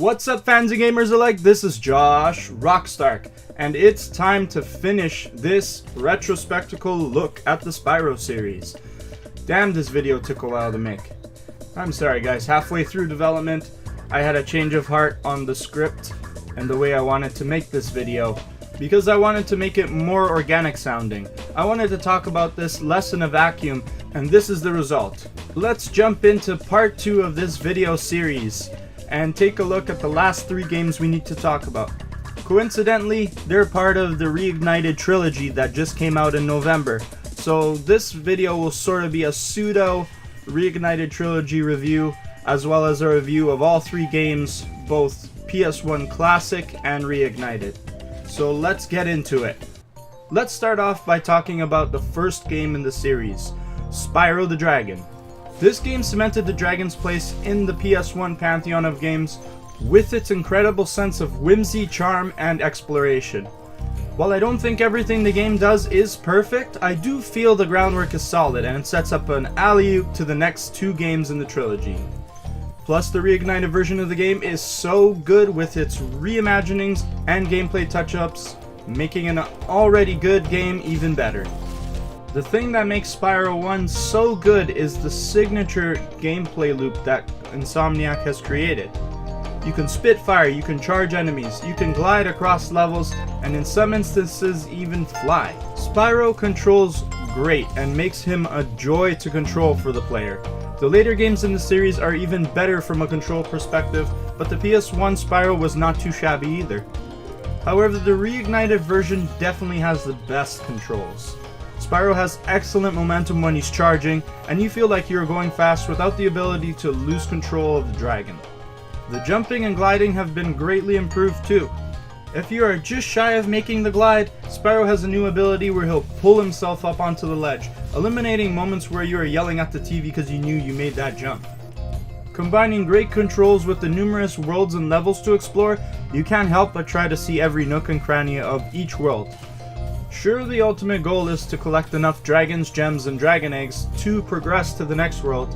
What's up, fans and gamers alike? This is Josh Rockstark, and it's time to finish this retrospectacle look at the Spyro series. Damn, this video took a while to make. I'm sorry guys, halfway through development, I had a change of heart on the script and the way I wanted to make this video, because I wanted to make it more organic sounding. I wanted to talk about this less in a vacuum, and this is the result. Let's jump into part 2 of this video series and take a look at the last 3 games we need to talk about. Coincidentally, they're part of the Reignited Trilogy that just came out in November, so this video will sort of be a pseudo Reignited Trilogy review, as well as a review of all 3 games, both PS1 Classic and Reignited. So let's get into it. Let's start off by talking about the first game in the series, Spyro the Dragon. This game cemented the Dragon's place in the PS1 pantheon of games with its incredible sense of whimsy, charm, and exploration. While I don't think everything the game does is perfect, I do feel the groundwork is solid and it sets up an alley-oop to the next 2 games in the trilogy. Plus, the reignited version of the game is so good with its reimaginings and gameplay touch-ups, making an already good game even better. The thing that makes Spyro 1 so good is the signature gameplay loop that Insomniac has created. You can spit fire, you can charge enemies, you can glide across levels, and in some instances even fly. Spyro controls great and makes him a joy to control for the player. The later games in the series are even better from a control perspective, but the PS1 Spyro was not too shabby either. However, the reignited version definitely has the best controls. Spyro has excellent momentum when he's charging, and you feel like you're going fast without the ability to lose control of the dragon. The jumping and gliding have been greatly improved too. If you are just shy of making the glide, Spyro has a new ability where he'll pull himself up onto the ledge, eliminating moments where you are yelling at the TV because you knew you made that jump. Combining great controls with the numerous worlds and levels to explore, you can't help but try to see every nook and cranny of each world. Sure, the ultimate goal is to collect enough dragons, gems, and dragon eggs to progress to the next world,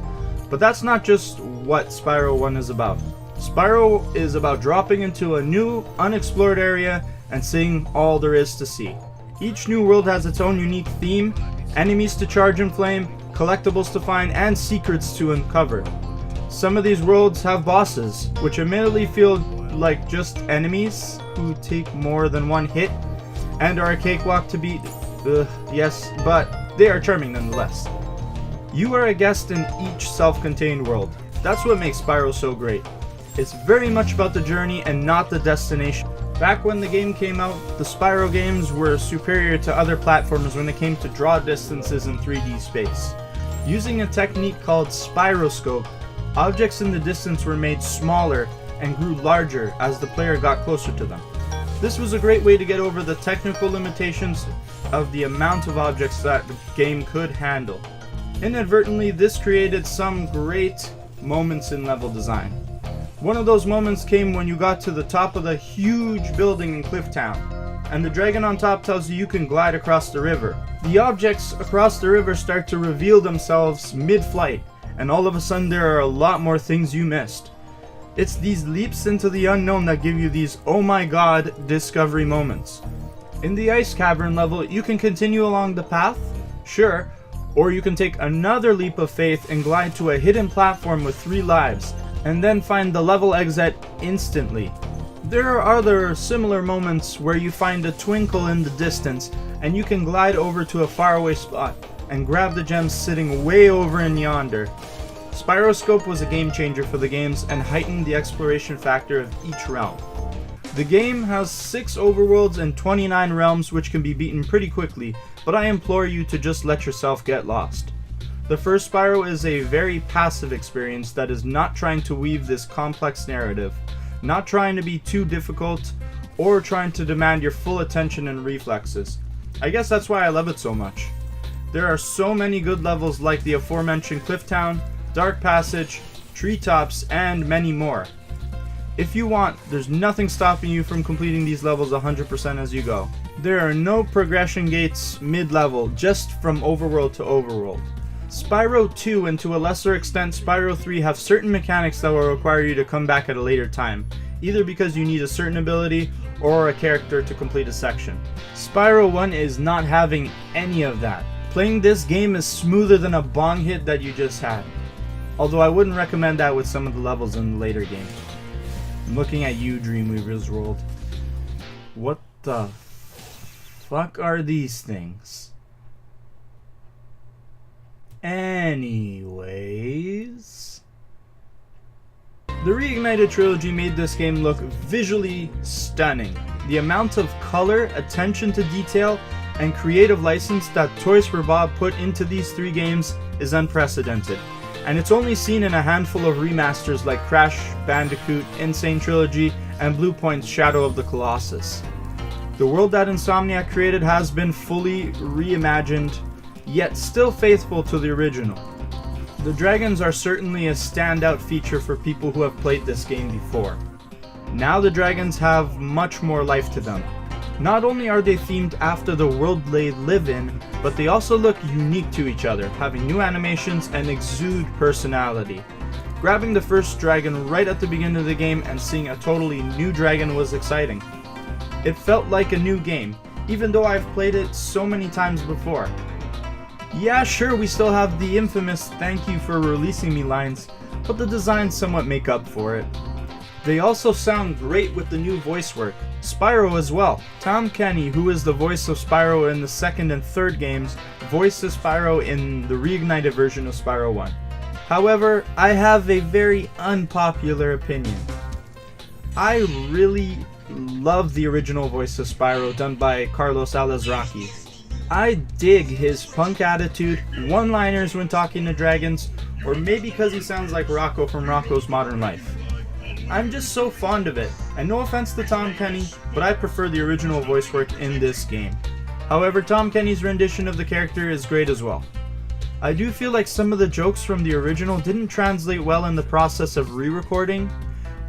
but that's not just what Spyro 1 is about. Spyro is about dropping into a new, unexplored area and seeing all there is to see. Each new world has its own unique theme, enemies to charge and flame, collectibles to find, and secrets to uncover. Some of these worlds have bosses, which admittedly feel like just enemies who take more than one hit and are a cakewalk to beat. Yes, but they are charming nonetheless. You are a guest in each self-contained world. That's what makes Spyro so great. It's very much about the journey and not the destination. Back when the game came out, the Spyro games were superior to other platformers when it came to draw distances in 3D space. Using a technique called Spyroscope, objects in the distance were made smaller and grew larger as the player got closer to them. This was a great way to get over the technical limitations of the amount of objects that the game could handle. Inadvertently, this created some great moments in level design. One of those moments came when you got to the top of the huge building in Cliff Town, and the dragon on top tells you can glide across the river. The objects across the river start to reveal themselves mid-flight, and all of a sudden there are a lot more things you missed. It's these leaps into the unknown that give you these oh my god discovery moments. In the ice cavern level, you can continue along the path, sure, or you can take another leap of faith and glide to a hidden platform with 3 lives, and then find the level exit instantly. There are other similar moments where you find a twinkle in the distance, and you can glide over to a faraway spot and grab the gems sitting way over in yonder. Spyroscope was a game changer for the games and heightened the exploration factor of each realm. The game has 6 overworlds and 29 realms, which can be beaten pretty quickly, but I implore you to just let yourself get lost. The first Spyro is a very passive experience that is not trying to weave this complex narrative, not trying to be too difficult, or trying to demand your full attention and reflexes. I guess that's why I love it so much. There are so many good levels like the aforementioned Cliff Town, Dark Passage, Treetops, and many more. If you want, there's nothing stopping you from completing these levels 100% as you go. There are no progression gates mid-level, just from overworld to overworld. Spyro 2 and to a lesser extent Spyro 3 have certain mechanics that will require you to come back at a later time. either because you need a certain ability or a character to complete a section. Spyro 1 is not having any of that. Playing this game is smoother than a bong hit that you just had. Although I wouldn't recommend that with some of the levels in the later game. I'm looking at you, Dreamweaver's World. What the fuck are these things? Anyways, the Reignited Trilogy made this game look visually stunning. The amount of color, attention to detail, and creative license that Toys for Bob put into these three games is unprecedented, and it's only seen in a handful of remasters like Crash Bandicoot, Insane Trilogy, and Blue Point's Shadow of the Colossus. The world that Insomniac created has been fully reimagined, yet still faithful to the original. The dragons are certainly a standout feature for people who have played this game before. Now the dragons have much more life to them. Not only are they themed after the world they live in, but they also look unique to each other, having new animations and exude personality. Grabbing the first dragon right at the beginning of the game and seeing a totally new dragon was exciting. It felt like a new game, even though I've played it so many times before. Yeah, sure, we still have the infamous "thank you for releasing me" lines, but the designs somewhat make up for it. They also sound great with the new voice work. Spyro as well. Tom Kenny, who is the voice of Spyro in the second and third games, voices Spyro in the reignited version of Spyro 1. However, I have a very unpopular opinion. I really love the original voice of Spyro done by Carlos Alazraqui. I dig his punk attitude, one-liners when talking to dragons, or maybe because he sounds like Rocco from Rocco's Modern Life. I'm just so fond of it, and no offense to Tom Kenny, but I prefer the original voice work in this game. However, Tom Kenny's rendition of the character is great as well. I do feel like some of the jokes from the original didn't translate well in the process of re-recording,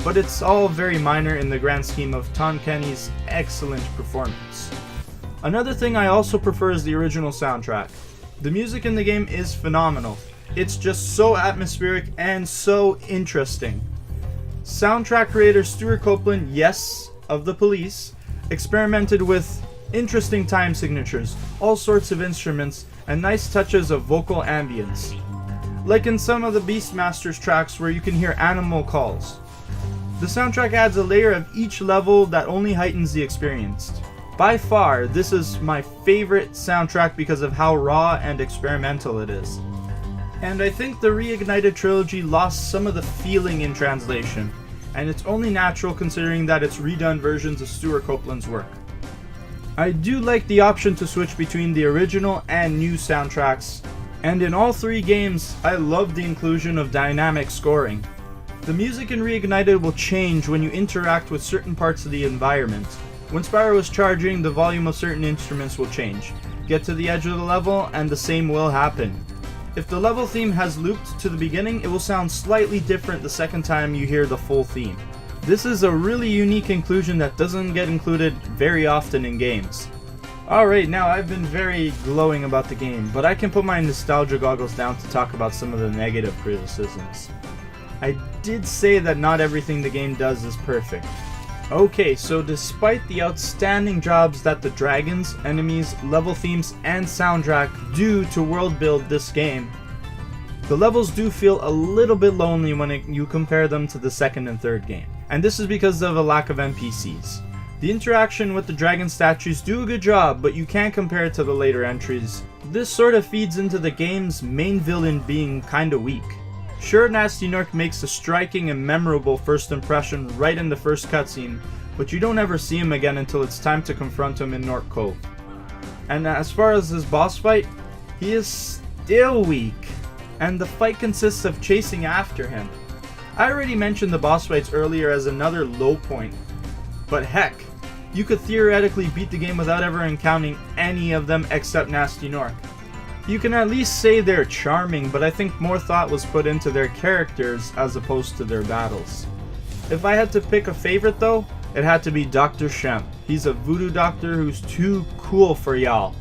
but it's all very minor in the grand scheme of Tom Kenny's excellent performance. Another thing I also prefer is the original soundtrack. The music in the game is phenomenal. It's just so atmospheric and so interesting. Soundtrack creator Stuart Copeland, yes, of The Police, experimented with interesting time signatures, all sorts of instruments, and nice touches of vocal ambience. Like in some of the Beastmasters tracks where you can hear animal calls. The soundtrack adds a layer of each level that only heightens the experience. By far, this is my favorite soundtrack because of how raw and experimental it is. And I think the Reignited Trilogy lost some of the feeling in translation, and it's only natural considering that it's redone versions of Stuart Copeland's work. I do like the option to switch between the original and new soundtracks, and in all three games, I love the inclusion of dynamic scoring. The music in Reignited will change when you interact with certain parts of the environment. When Spyro is charging, the volume of certain instruments will change. Get to the edge of the level, and the same will happen. If the level theme has looped to the beginning, it will sound slightly different the second time you hear the full theme. This is a really unique inclusion that doesn't get included very often in games. Alright, now I've been very glowing about the game, but I can put my nostalgia goggles down to talk about some of the negative criticisms. I did say that not everything the game does is perfect. Okay, so despite the outstanding jobs that the dragons, enemies, level themes, and soundtrack do to world build this game, the levels do feel a little bit lonely when you compare them to the second and third game. And this is because of a lack of NPCs. The interaction with the dragon statues do a good job, but you can't compare it to the later entries. This sort of feeds into the game's main villain being kinda weak. Sure, Nasty Nork makes a striking and memorable first impression right in the first cutscene, but you don't ever see him again until it's time to confront him in Nork Cove. And as far as his boss fight, he is still weak, and the fight consists of chasing after him. I already mentioned the boss fights earlier as another low point, but heck, you could theoretically beat the game without ever encountering any of them except Nasty Nork. You can at least say they're charming, but I think more thought was put into their characters as opposed to their battles. If I had to pick a favorite though, it had to be Dr. Shemp. He's a voodoo doctor who's too cool for y'all.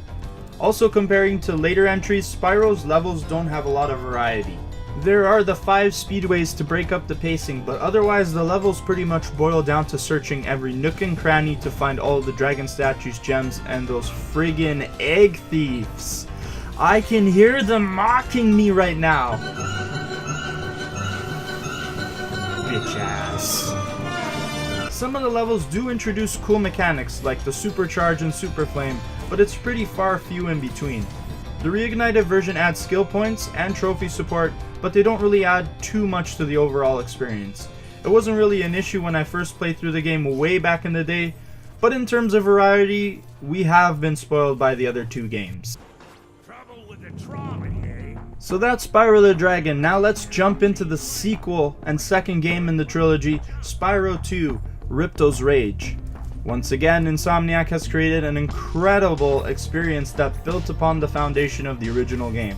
Also, comparing to later entries, Spyro's levels don't have a lot of variety. There are the 5 speedways to break up the pacing, but otherwise the levels pretty much boil down to searching every nook and cranny to find all the dragon statues, gems, and those friggin' egg thieves. I can hear them mocking me right now. Bitch ass. Some of the levels do introduce cool mechanics like the Supercharge and Super Flame, but it's pretty far few in between. The Reignited version adds skill points and trophy support, but they don't really add too much to the overall experience. It wasn't really an issue when I first played through the game way back in the day, but in terms of variety, we have been spoiled by the other 2 games. Trouble with the trolley, eh? So that's Spyro the Dragon. Now let's jump into the sequel and second game in the trilogy, Spyro 2, Ripto's Rage. Once again, Insomniac has created an incredible experience that built upon the foundation of the original game.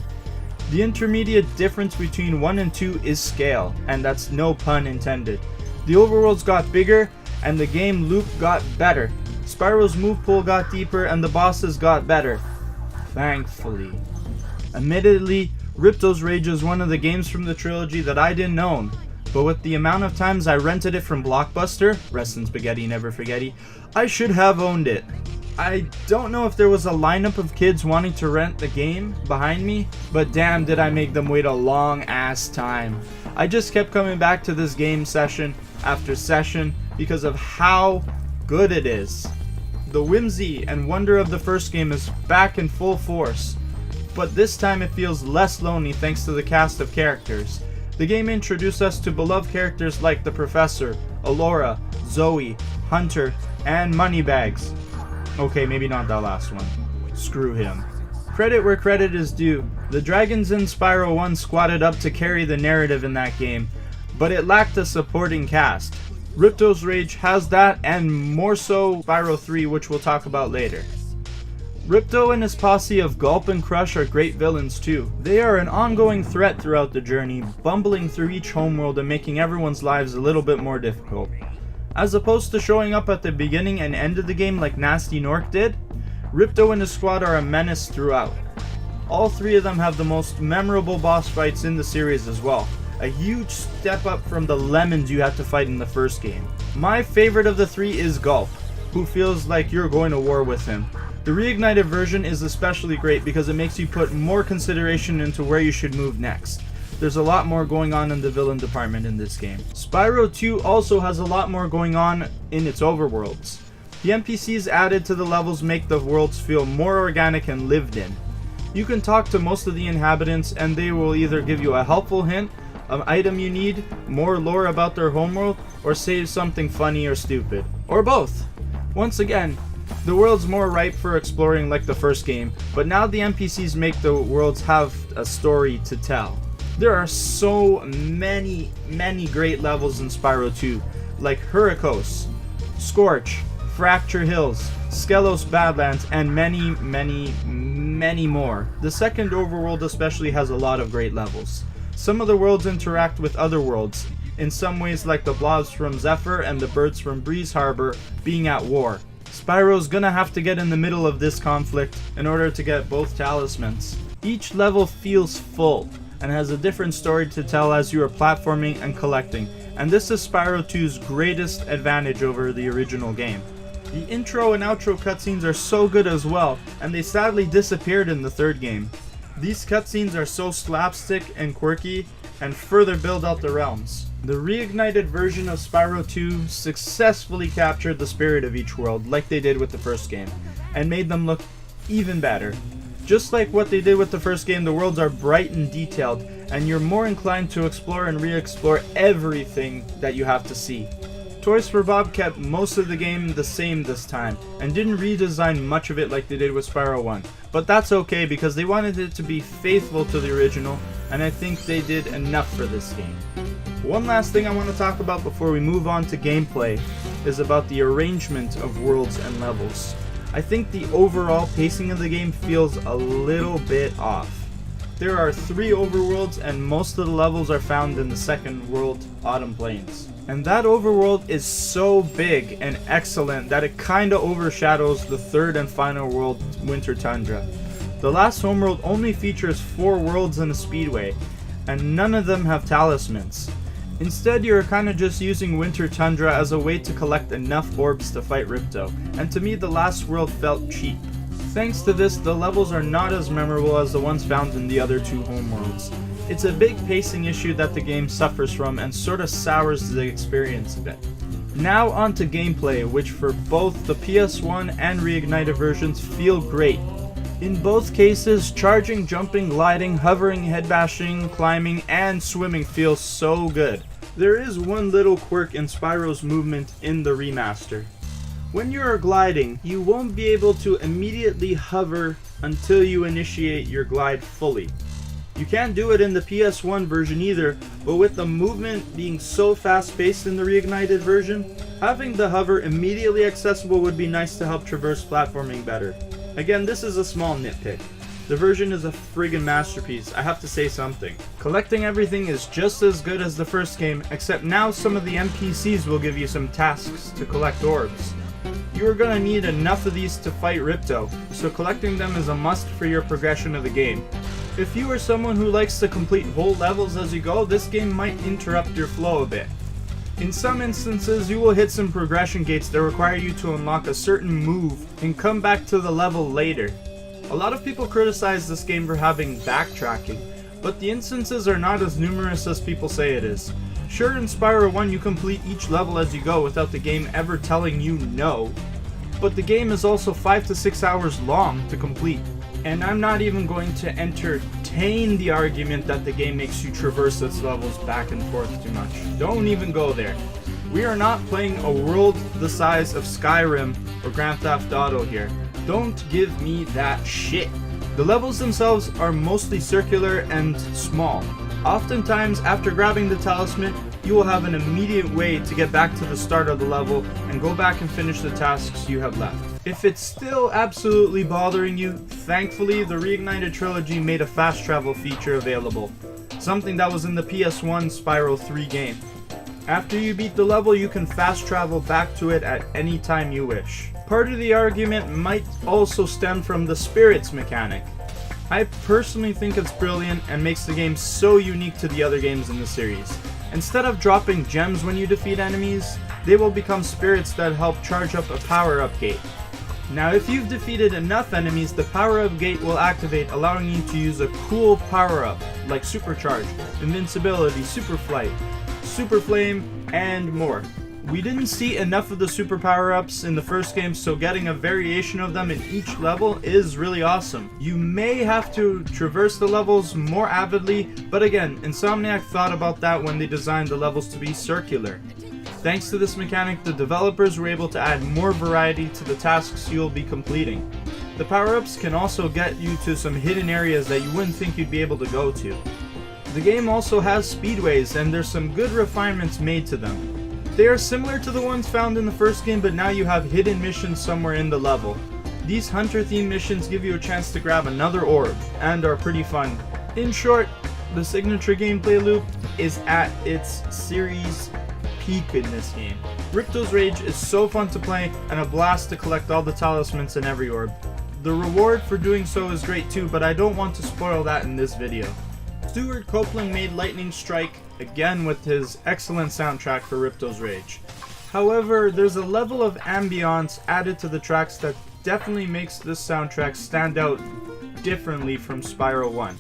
The intermediate difference between 1 and 2 is scale, and that's no pun intended. The overworlds got bigger, and the game loop got better. Spyro's move pool got deeper, and the bosses got better. Thankfully. Admittedly, Ripto's Rage is one of the games from the trilogy that I didn't own. But with the amount of times I rented it from Blockbuster, rest in spaghetti, never forgetty, I should have owned it. I don't know if there was a lineup of kids wanting to rent the game behind me, but damn did I make them wait a long ass time. I just kept coming back to this game session after session because of how good it is. The whimsy and wonder of the first game is back in full force, but this time it feels less lonely thanks to the cast of characters. The game introduced us to beloved characters like the Professor, Alora, Zoe, Hunter, and Moneybags. Okay, maybe not that last one. Screw him. Credit where credit is due. The dragons in Spyro 1 squatted up to carry the narrative in that game, but it lacked a supporting cast. Ripto's Rage has that, and more so Spyro 3, which we'll talk about later. Ripto and his posse of Gulp and Crush are great villains too. They are an ongoing threat throughout the journey, bumbling through each homeworld and making everyone's lives a little bit more difficult. As opposed to showing up at the beginning and end of the game like Nasty Nork did, Ripto and his squad are a menace throughout. All 3 of them have the most memorable boss fights in the series as well. A huge step up from the lemons you had to fight in the first game. My favorite of the 3 is Gulp, who feels like you're going to war with him. The Reignited version is especially great because it makes you put more consideration into where you should move next. There's a lot more going on in the villain department in this game. Spyro 2 also has a lot more going on in its overworlds. The NPCs added to the levels make the worlds feel more organic and lived in. You can talk to most of the inhabitants and they will either give you a helpful hint, an item you need, more lore about their homeworld, or say something funny or stupid. Or both. Once again, the world's more ripe for exploring like the first game, but now the NPCs make the worlds have a story to tell. There are so many great levels in Spyro 2, like Hurricos, Scorch, Fracture Hills, Skelos Badlands, and many more. The second overworld especially has a lot of great levels. Some of the worlds interact with other worlds, in some ways like the blobs from Zephyr and the birds from Breeze Harbor being at war. Spyro's gonna have to get in the middle of this conflict in order to get both talismans. Each level feels full and has a different story to tell as you are platforming and collecting, and this is Spyro 2's greatest advantage over the original game. The intro and outro cutscenes are so good as well, and they sadly disappeared in the third game. These cutscenes are so slapstick and quirky, and further build out the realms. The reignited version of Spyro 2 successfully captured the spirit of each world like they did with the first game, and made them look even better. Just like what they did with the first game, the worlds are bright and detailed, and you're more inclined to explore and re-explore everything that you have to see. Toys for Bob kept most of the game the same this time, and didn't redesign much of it like they did with Spyro 1. But that's okay because they wanted it to be faithful to the original, and I think they did enough for this game. One last thing I want to talk about before we move on to gameplay is about the arrangement of worlds and levels. I think the overall pacing of the game feels a little bit off. There are 3 overworlds and most of the levels are found in the second world, Autumn Plains. And that overworld is so big and excellent that it kinda overshadows the third and final world, Winter Tundra. The last homeworld only features 4 worlds and a speedway, and none of them have talismans. Instead, you're kinda just using Winter Tundra as a way to collect enough orbs to fight Ripto, and to me the last world felt cheap. Thanks to this, the levels are not as memorable as the ones found in the other two homeworlds. It's a big pacing issue that the game suffers from and sorta sours the experience a bit. Now on to gameplay, which for both the PS1 and Reignited versions feel great. In both cases, charging, jumping, gliding, hovering, head bashing, climbing, and swimming feels so good. There is one little quirk in Spyro's movement in the remaster. When you are gliding, you won't be able to immediately hover until you initiate your glide fully. You can't do it in the PS1 version either, but with the movement being so fast-paced in the Reignited version, having the hover immediately accessible would be nice to help traverse platforming better. Again, this is a small nitpick. The version is a friggin' masterpiece, I have to say something. Collecting everything is just as good as the first game, except now some of the NPCs will give you some tasks to collect orbs. You are gonna need enough of these to fight Ripto, so collecting them is a must for your progression of the game. If you are someone who likes to complete whole levels as you go, this game might interrupt your flow a bit. In some instances, you will hit some progression gates that require you to unlock a certain move and come back to the level later. A lot of people criticize this game for having backtracking, but the instances are not as numerous as people say it is. Sure, in Spyro 1 you complete each level as you go without the game ever telling you no, but the game is also 5 to 6 hours long to complete. And I'm not even going to entertain the argument that the game makes you traverse its levels back and forth too much. Don't even go there. We are not playing a world the size of Skyrim or Grand Theft Auto here. Don't give me that shit. The levels themselves are mostly circular and small. Oftentimes, after grabbing the talisman, you will have an immediate way to get back to the start of the level and go back and finish the tasks you have left. If it's still absolutely bothering you, thankfully the Reignited Trilogy made a fast travel feature available, something that was in the PS1 Spyro 3 game. After you beat the level, you can fast travel back to it at any time you wish. Part of the argument might also stem from the spirits mechanic. I personally think it's brilliant and makes the game so unique to the other games in the series. Instead of dropping gems when you defeat enemies, they will become spirits that help charge up a power-up gate. Now if you've defeated enough enemies, the power-up gate will activate, allowing you to use a cool power-up like Supercharge, Invincibility, Super Flight, Super Flame, and more. We didn't see enough of the super power-ups in the first game, so getting a variation of them in each level is really awesome. You may have to traverse the levels more avidly, but again, Insomniac thought about that when they designed the levels to be circular. Thanks to this mechanic, the developers were able to add more variety to the tasks you'll be completing. The power-ups can also get you to some hidden areas that you wouldn't think you'd be able to go to. The game also has speedways, and there's some good refinements made to them. They are similar to the ones found in the first game, but now you have hidden missions somewhere in the level. These hunter-themed missions give you a chance to grab another orb, and are pretty fun. In short, the signature gameplay loop is at its series peak in this game. Ripto's Rage is so fun to play, and a blast to collect all the talismans in every orb. The reward for doing so is great too, but I don't want to spoil that in this video. Stuart Copeland made Lightning Strike again with his excellent soundtrack for Ripto's Rage. However, there's a level of ambiance added to the tracks that definitely makes this soundtrack stand out differently from Spyro 1.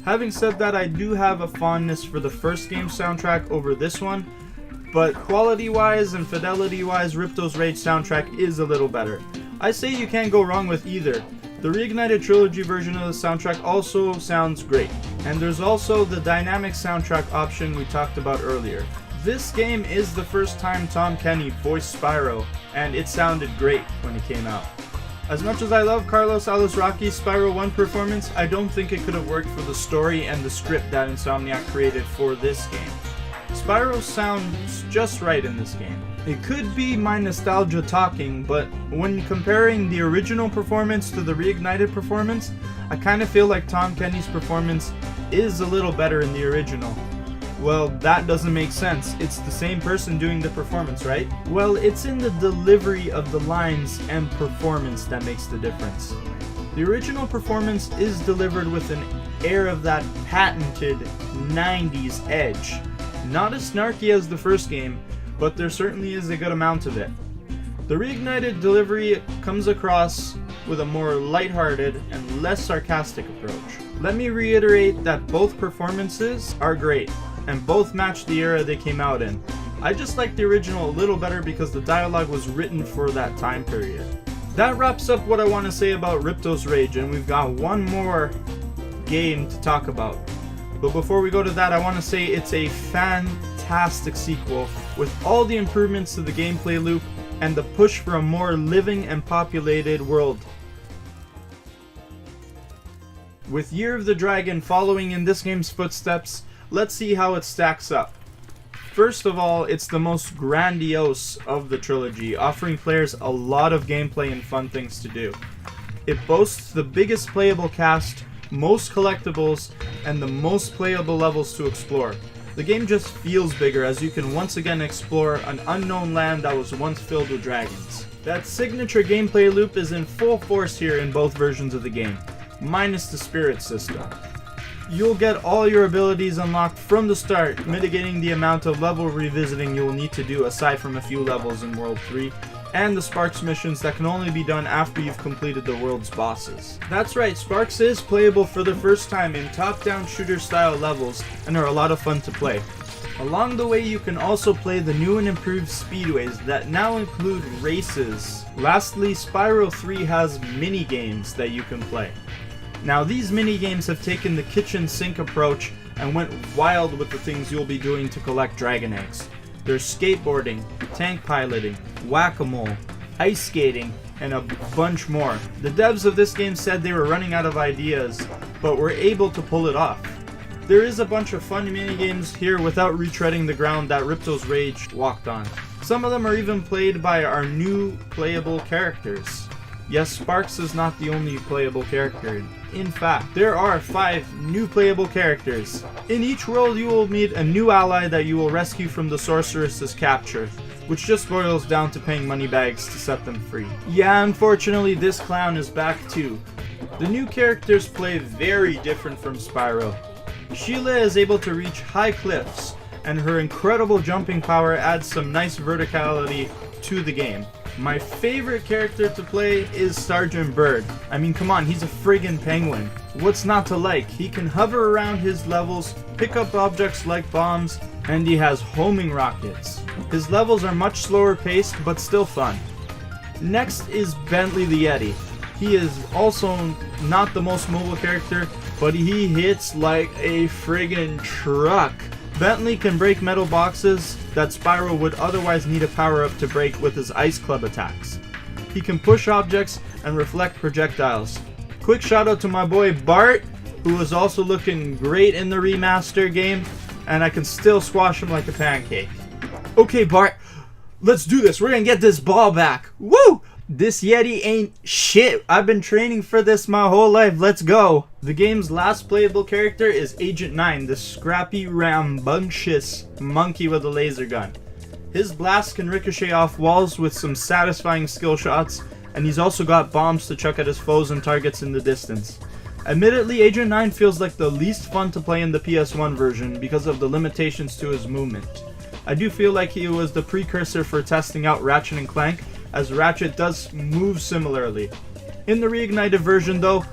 Having said that, I do have a fondness for the first game's soundtrack over this one, but quality-wise and fidelity-wise, Ripto's Rage soundtrack is a little better. I say you can't go wrong with either. The Reignited Trilogy version of the soundtrack also sounds great, and there's also the dynamic soundtrack option we talked about earlier. This game is the first time Tom Kenny voiced Spyro, and it sounded great when it came out. As much as I love Carlos Alazraqui's Spyro 1 performance, I don't think it could have worked for the story and the script that Insomniac created for this game. Spyro sounds just right in this game. It could be my nostalgia talking, but when comparing the original performance to the Reignited performance, I kind of feel like Tom Kenny's performance is a little better in the original. Well, that doesn't make sense. It's the same person doing the performance, right? Well, it's in the delivery of the lines and performance that makes the difference. The original performance is delivered with an air of that patented 90s edge. Not as snarky as the first game, but there certainly is a good amount of it. The Reignited delivery comes across with a more lighthearted and less sarcastic approach. Let me reiterate that both performances are great, and both match the era they came out in. I just like the original a little better because the dialogue was written for that time period. That wraps up what I want to say about Ripto's Rage, and we've got one more game to talk about. But before we go to that, I want to say it's a fantastic sequel with all the improvements to the gameplay loop and the push for a more living and populated world. With Year of the Dragon following in this game's footsteps, let's see how it stacks up. First of all, it's the most grandiose of the trilogy, offering players a lot of gameplay and fun things to do. It boasts the biggest playable cast, most collectibles, and the most playable levels to explore. The game just feels bigger as you can once again explore an unknown land that was once filled with dragons. That signature gameplay loop is in full force here in both versions of the game, minus the spirit system. You'll get all your abilities unlocked from the start, mitigating the amount of level revisiting you will need to do aside from a few levels in World 3, and the Sparks missions that can only be done after you've completed the world's bosses. That's right, Sparks is playable for the first time in top-down shooter style levels and are a lot of fun to play. Along the way you can also play the new and improved speedways that now include races. Lastly, Spyro 3 has mini-games that you can play. Now these mini-games have taken the kitchen sink approach and went wild with the things you'll be doing to collect dragon eggs. There's skateboarding, tank piloting, whack-a-mole, ice skating, and a bunch more. The devs of this game said they were running out of ideas, but were able to pull it off. There is a bunch of fun minigames here without retreading the ground that Ripto's Rage walked on. Some of them are even played by our new playable characters. Yes, Sparks is not the only playable character. In fact, there are 5 new playable characters. In each world you will meet a new ally that you will rescue from the sorceress's capture, which just boils down to paying money bags to set them free. Yeah, unfortunately this clown is back too. The new characters play very different from Spyro. Sheila is able to reach high cliffs, and her incredible jumping power adds some nice verticality to the game. My favorite character to play is Sergeant Bird. I mean, come on, he's a friggin' penguin. What's not to like? He can hover around his levels, pick up objects like bombs, and he has homing rockets. His levels are much slower paced, but still fun. Next is Bentley the Yeti. He is also not the most mobile character, but he hits like a friggin' truck. Bentley can break metal boxes that Spyro would otherwise need a power-up to break with his Ice Club attacks. He can push objects and reflect projectiles. Quick shout out to my boy Bart, who is also looking great in the remaster game, and I can still squash him like a pancake. Okay Bart, let's do this, we're gonna get this ball back. Woo! This Yeti ain't shit. I've been training for this my whole life. Let's go. The game's last playable character is Agent 9, the scrappy, rambunctious monkey with a laser gun. His blasts can ricochet off walls with some satisfying skill shots, and he's also got bombs to chuck at his foes and targets in the distance. Admittedly, Agent 9 feels like the least fun to play in the PS1 version because of the limitations to his movement. I do feel like he was the precursor for testing out Ratchet and Clank, as Ratchet does move similarly. In the Reignited version though,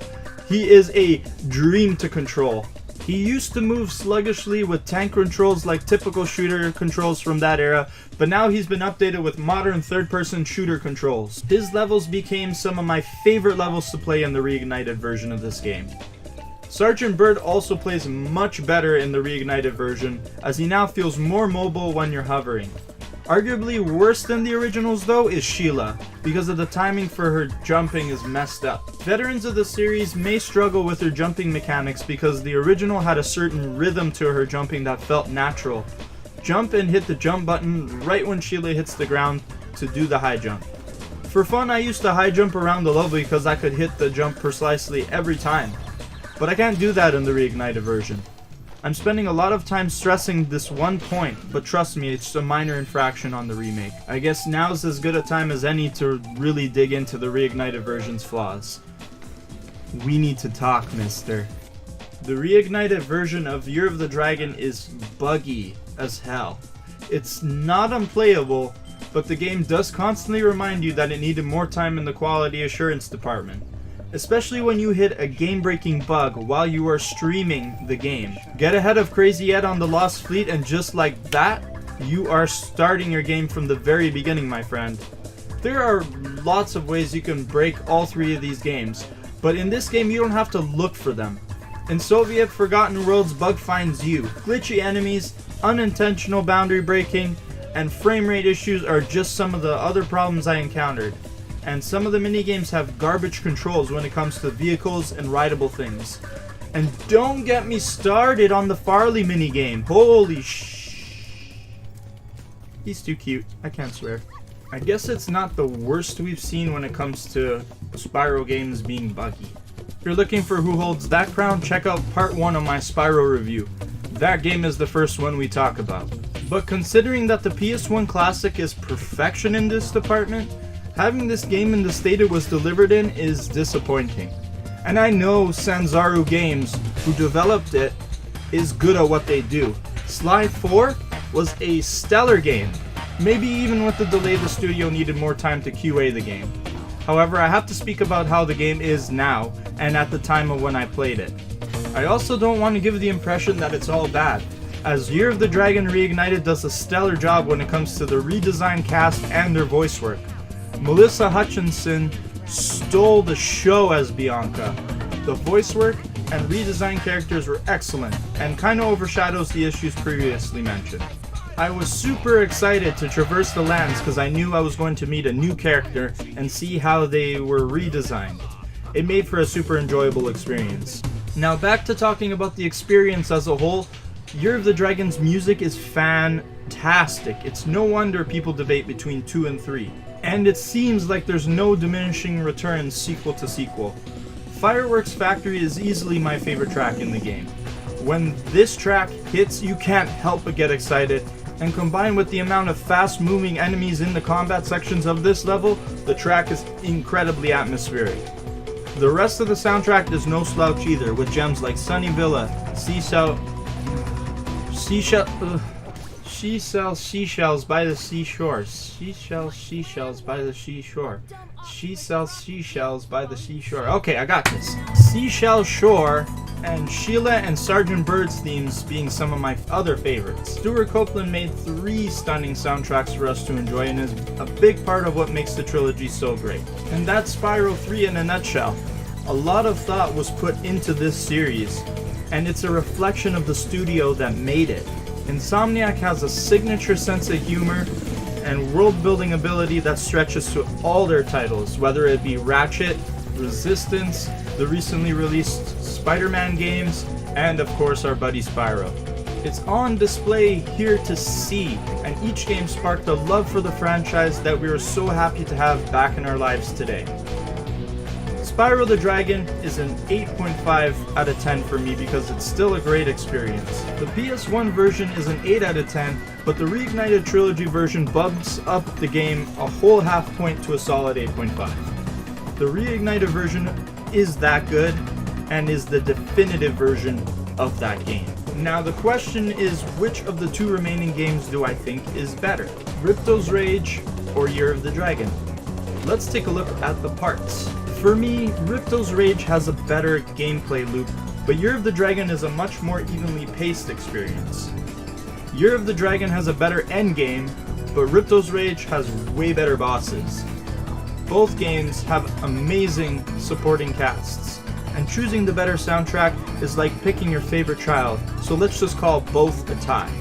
he is a dream to control. He used to move sluggishly with tank controls like typical shooter controls from that era, but now he's been updated with modern third-person shooter controls. His levels became some of my favorite levels to play in the Reignited version of this game. Sergeant Bird also plays much better in the Reignited version, as he now feels more mobile when you're hovering. Arguably worse than the originals though is Sheila, because of the timing for her jumping is messed up. Veterans of the series may struggle with her jumping mechanics because the original had a certain rhythm to her jumping that felt natural. Jump and hit the jump button right when Sheila hits the ground to do the high jump. For fun, I used to high jump around the level because I could hit the jump precisely every time, but I can't do that in the Reignited version. I'm spending a lot of time stressing this one point, but trust me, it's a minor infraction on the remake. I guess now's as good a time as any to really dig into the Reignited version's flaws. We need to talk, mister. The reignited version of Year of the Dragon is buggy as hell. It's not unplayable, but the game does constantly remind you that it needed more time in the quality assurance department. Especially when you hit a game-breaking bug while you are streaming the game. Get ahead of Crazy Ed on the Lost Fleet and just like that, you are starting your game from the very beginning, my friend. There are lots of ways you can break all three of these games, but in this game you don't have to look for them. In Soviet Forgotten Worlds, bug finds you. Glitchy enemies, unintentional boundary breaking, and frame rate issues are just some of the other problems I encountered. And some of the minigames have garbage controls when it comes to vehicles and rideable things. And don't get me started on the Farley minigame. Holy He's too cute. I can't swear. I guess it's not the worst we've seen when it comes to Spyro games being buggy. If you're looking for who holds that crown, check out part 1 of my Spyro review. That game is the first one we talk about. But considering that the PS1 Classic is perfection in this department, having this game in the state it was delivered in is disappointing. And I know Sanzaru Games, who developed it, is good at what they do. Sly 4 was a stellar game. Maybe even with the delay, the studio needed more time to QA the game. However, I have to speak about how the game is now, and at the time of when I played it. I also don't want to give the impression that it's all bad, as Year of the Dragon Reignited does a stellar job when it comes to the redesigned cast and their voice work. Melissa Hutchinson stole the show as Bianca. The voice work and redesigned characters were excellent, and kinda overshadows the issues previously mentioned. I was super excited to traverse the lands because I knew I was going to meet a new character and see how they were redesigned. It made for a super enjoyable experience. Now back to talking about the experience as a whole, Year of the Dragon's music is fantastic. It's no wonder people debate between 2 and 3. And it seems like there's no diminishing returns sequel to sequel. Fireworks Factory is easily my favorite track in the game. When this track hits, you can't help but get excited, and combined with the amount of fast moving enemies in the combat sections of this level, the track is incredibly atmospheric. The rest of the soundtrack is no slouch either, with gems like Sunny Villa, She sells seashells by the seashore. She sells seashells by the seashore. She sells seashells by the seashore. Okay, I got this. Seashell Shore and Sheila and Sergeant Bird's themes being some of my other favorites. Stuart Copeland made 3 stunning soundtracks for us to enjoy and is a big part of what makes the trilogy so great. And that's Spyro 3 in a nutshell. A lot of thought was put into this series, and it's a reflection of the studio that made it. Insomniac has a signature sense of humor and world-building ability that stretches to all their titles, whether it be Ratchet, Resistance, the recently released Spider-Man games, and of course our buddy Spyro. It's on display here to see, and each game sparked a love for the franchise that we are so happy to have back in our lives today. Spyro the Dragon is an 8.5 out of 10 for me because it's still a great experience. The PS1 version is an 8 out of 10, but the Reignited Trilogy version bumps up the game a whole half point to a solid 8.5. The Reignited version is that good and is the definitive version of that game. Now the question is, which of the 2 remaining games do I think is better? Ripto's Rage or Year of the Dragon? Let's take a look at the parts. For me, Ripto's Rage has a better gameplay loop, but Year of the Dragon is a much more evenly paced experience. Year of the Dragon has a better endgame, but Ripto's Rage has way better bosses. Both games have amazing supporting casts, and choosing the better soundtrack is like picking your favorite child, so let's just call both a tie.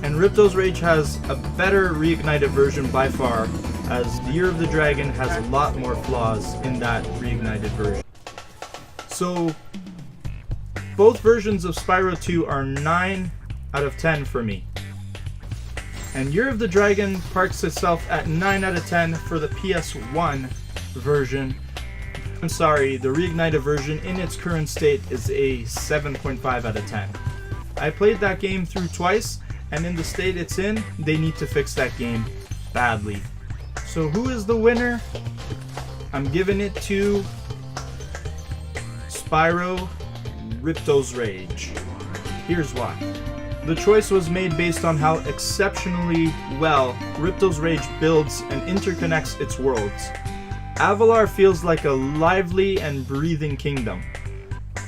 And Ripto's Rage has a better Reignited version by far, as the Year of the Dragon has a lot more flaws in that Reignited version. So, both versions of Spyro 2 are 9 out of 10 for me. And Year of the Dragon parks itself at 9 out of 10 for the PS1 version. I'm sorry, the Reignited version in its current state is a 7.5 out of 10. I played that game through twice, and in the state it's in, they need to fix that game badly. So who is the winner? I'm giving it to Spyro Ripto's Rage. Here's why. The choice was made based on how exceptionally well Ripto's Rage builds and interconnects its worlds. Avalar feels like a lively and breathing kingdom.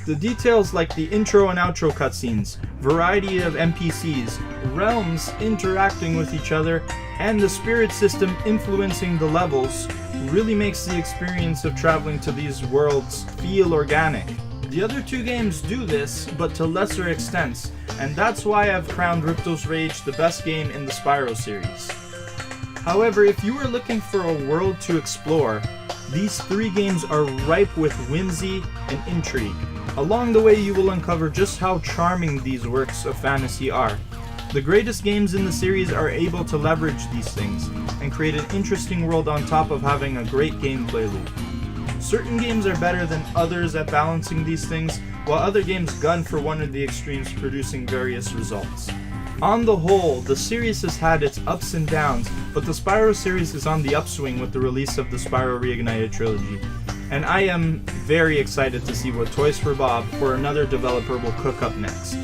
The details like the intro and outro cutscenes, variety of NPCs, realms interacting with each other, and the spirit system influencing the levels really makes the experience of traveling to these worlds feel organic. The other two games do this, but to lesser extents, and that's why I've crowned Ripto's Rage the best game in the Spyro series. However, if you are looking for a world to explore, these three games are ripe with whimsy and intrigue. Along the way, you will uncover just how charming these works of fantasy are. The greatest games in the series are able to leverage these things and create an interesting world on top of having a great gameplay loop. Certain games are better than others at balancing these things, while other games gun for one of the extremes, producing various results. On the whole, the series has had its ups and downs, but the Spyro series is on the upswing with the release of the Spyro Reignited Trilogy, and I am very excited to see what Toys for Bob or another developer will cook up next.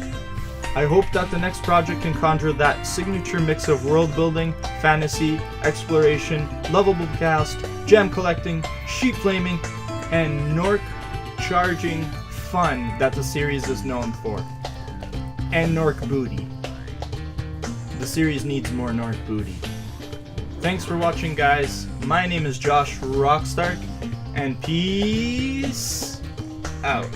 I hope that the next project can conjure that signature mix of world building, fantasy, exploration, lovable cast, gem collecting, sheep flaming, and Nork charging fun that the series is known for. And Nork booty. The series needs more Nork booty. Thanks for watching, guys. My name is Josh Rockstark, and peace out.